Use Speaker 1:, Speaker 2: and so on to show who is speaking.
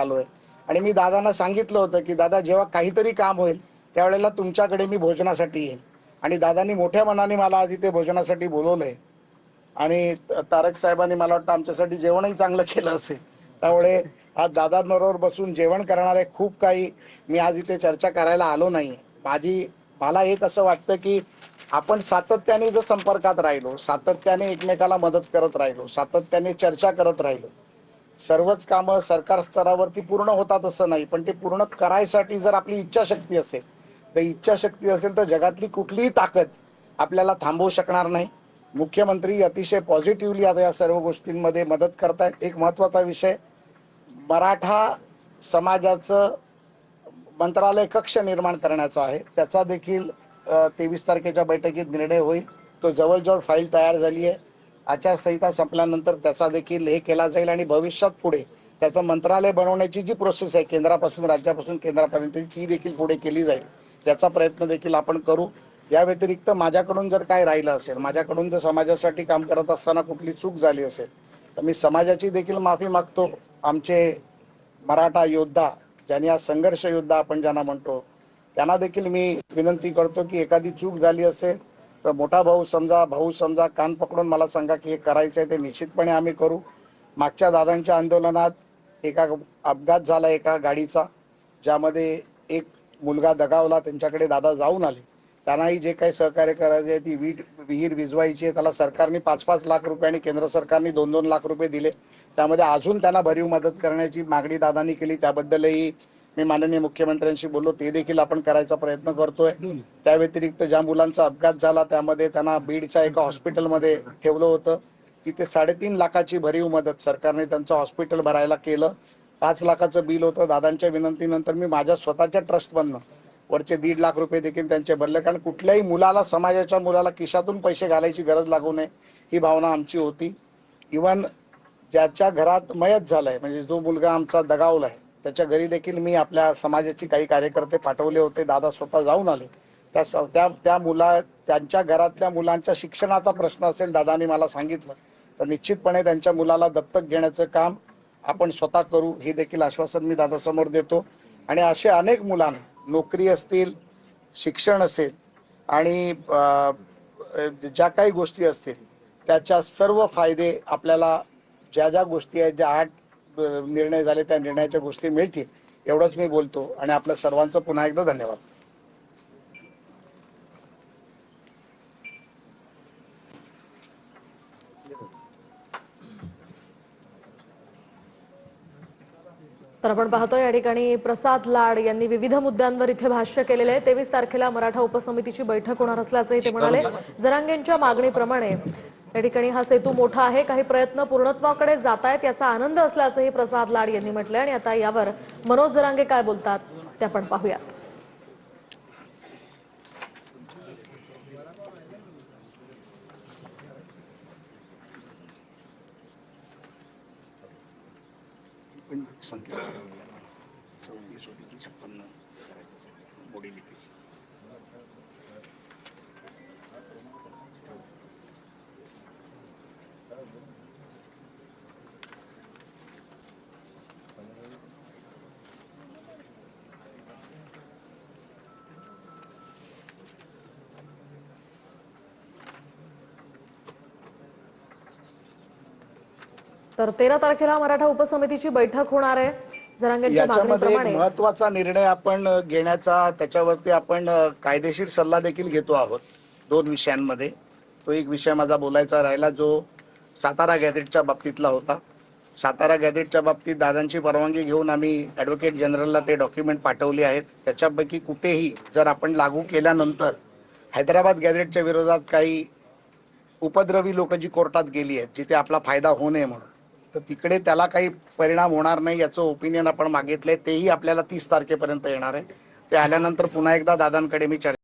Speaker 1: आलोय आणि मी दादांना सांगितलं होतं की दादा जेव्हा काहीतरी काम होईल त्यावेळेला तुमच्याकडे मी भोजनासाठी येईन आणि दादांनी मोठ्या मनाने मला आज इथे भोजनासाठी बोलवलंय आणि तारक साहेबांनी मला वाटतं आमच्यासाठी जेवणही चांगलं केलं असेल। त्यामुळे आज दादांबरोबर बसून जेवण करणारे खूप काही मी आज इथे चर्चा करायला आलो नाही। मला एक असं वाटतं की आपण सातत्याने जर संपर्कात राहिलो, सातत्याने एकमेकाला मदत करत राहिलो, सातत्याने चर्चा करत राहिलो, सर्वच कामं सरकार स्तरावरती पूर्ण होतात असं नाही, पण ते पूर्ण करायसाठी जर आपली इच्छाशक्ती असेल, तर इच्छाशक्ती असेल तर जगातली कुठलीही ताकद आपल्याला थांबवू शकणार नाही। मुख्यमंत्री अतिशय पॉझिटिव्हली आता या सर्व गोष्टींमध्ये मदत करतायत। एक महत्त्वाचा विषय, मराठा समाजाचं मंत्रालय कक्ष निर्माण करण्याचा आहे, त्याचा देखील 23 तारखेच्या बैठकीत निर्णय होईल। तो जवळजवळ फाईल तयार झाली आहे। आचारसंहिता संपल्यानंतर त्याचा देखील हे केला जाईल आणि भविष्यात पुढे त्याचं मंत्रालय बनवण्याची जी प्रोसेस आहे केंद्रापासून राज्यापासून केंद्रापर्यंत ती देखील पुढे केली जाईल, याचा प्रयत्न देखील आपण करू। या व्यतिरिक्त माझ्याकडून जर काय राहिलं असेल, माझ्याकडून जर समाजासाठी काम करत असताना कुठली चूक झाली असेल तर मी समाजाची देखील माफी मागतो। आमचे मराठा योद्धा, ज्यांनी आज संघर्ष योद्धा आपण ज्यांना म्हणतो, त्यांना देखील मी विनंती करतो की एखादी चूक झाली असेल तर मोठा भाऊ समजा, कान पकडून मला सांगा की हे करायचं आहे, ते निश्चितपणे आम्ही करू। मागच्या दादांच्या आंदोलनात एका अपघात झाला एका गाडीचा, ज्यामध्ये एक मुलगा दगावला, त्यांच्याकडे दादा जाऊन आले, त्यांनाही जे काही सहकार्य करायचे ती विहीर विजवायची आहे, त्याला सरकारने 5-5 लाख रुपये आणि केंद्र सरकारने 2-2 लाख रुपये दिले। त्यामध्ये अजून त्यांना भरीव मदत करण्याची मागणी दादांनी केली, त्याबद्दलही मी माननीय मुख्यमंत्र्यांशी बोललो, ते देखील आपण करायचा प्रयत्न करतोय। त्या व्यतिरिक्त ज्या मुलांचा अपघात झाला त्यामध्ये त्यांना बीडच्या एका हॉस्पिटलमध्ये ठेवलं होतं, तिथे 3.5 लाखाची भरीव मदत सरकारने त्यांचं हॉस्पिटल भरायला केलं। 5 लाखाचं बिल होतं। दादांच्या विनंतीनंतर मी माझ्या स्वतःच्या ट्रस्टमधनं वरचे 1.5 लाख रुपये देखील त्यांचे भरले, कारण कुठल्याही मुलाला, समाजाच्या मुलाला खिशातून पैसे घालायची गरज लागू नये ही भावना आमची होती। इवन ज्याच्या घरात मयत झालंय, म्हणजे जो मुलगा आमचा दगावलाय, त्याच्या घरी देखील मी आपल्या समाजाची काही कार्यकर्ते पाठवले होते, दादा स्वतः जाऊन आले। त्यांच्या घरातल्या मुलांच्या शिक्षणाचा प्रश्न असेल, दादांनी मला सांगितलं तर निश्चितपणे त्यांच्या मुलाला दत्तक घेण्याचं काम आपण स्वतः करू, हे देखील आश्वासन मी दादासमोर देतो। आणि असे अनेक मुलांना नोकरी असतील, शिक्षण असेल आणि ज्या काही गोष्टी असतील त्याच्या सर्व फायदे आपल्याला, ज्या ज्या गोष्टी आहेत, ज्या 8 निर्णय झाले त्या निर्णयाच्या गोष्टी मिळतील, एवढंच मी बोलतो आणि आपल्या सर्वांचं पुन्हा एकदा धन्यवाद।
Speaker 2: तर आपण पाहतोय या ठिकाणी प्रसाद लाड यांनी विविध मुद्द्यांवर इथे भाष्य केलेले आहे। 23 तारखेला मराठा उपसमितीची बैठक होणार असल्याचंही ते म्हणाले। जरांगेंच्या मागणीप्रमाणे या ठिकाणी हा सेतू मोठा आहे, काही प्रयत्न पूर्णत्वाकडे जात आहेत, याचा आनंद असल्याचंही प्रसाद लाड यांनी म्हटलंय। आणि आता यावर मनोज जरांगे काय बोलतात ते आपण पाहूयात।
Speaker 1: संख्या 34 होती ती 56 करायचं मोडी लिपीची।
Speaker 2: तर 13 तारखेला मराठा उपसमितीची बैठक होणार आहे। जरांगेंच्या
Speaker 1: याच्यामध्ये एक
Speaker 2: मागणीप्रमाणे
Speaker 1: महत्त्वाचा निर्णय आपण घेण्याचा, त्याच्यावरती आपण कायदेशीर सल्ला देखील घेतो आहोत 2 विषयांमध्ये। तो एक विषय माझा बोलायचा राहिला, जो सातारा गॅझेटच्या बाबतीतला होता। सातारा गॅझेटच्या बाबतीत दादांची परवानगी घेऊन आम्ही ॲडव्होकेट जनरलला ते डॉक्युमेंट पाठवले आहेत। त्याच्यापैकी कुठेही जर आपण लागू केल्यानंतर हैदराबाद गॅझेटच्या विरोधात काही उपद्रवी लोक जी कोर्टात गेली आहेत, जिथे आपला फायदा होऊ नये म्हणून, तर तिकडे त्याला काही परिणाम होणार नाही याचं ओपिनियन आपण मागितलंय। तेही आपल्याला 30 तारखेपर्यंत येणार आहे। ते आल्यानंतर पुन्हा एकदा दादांकडे मी चर्चा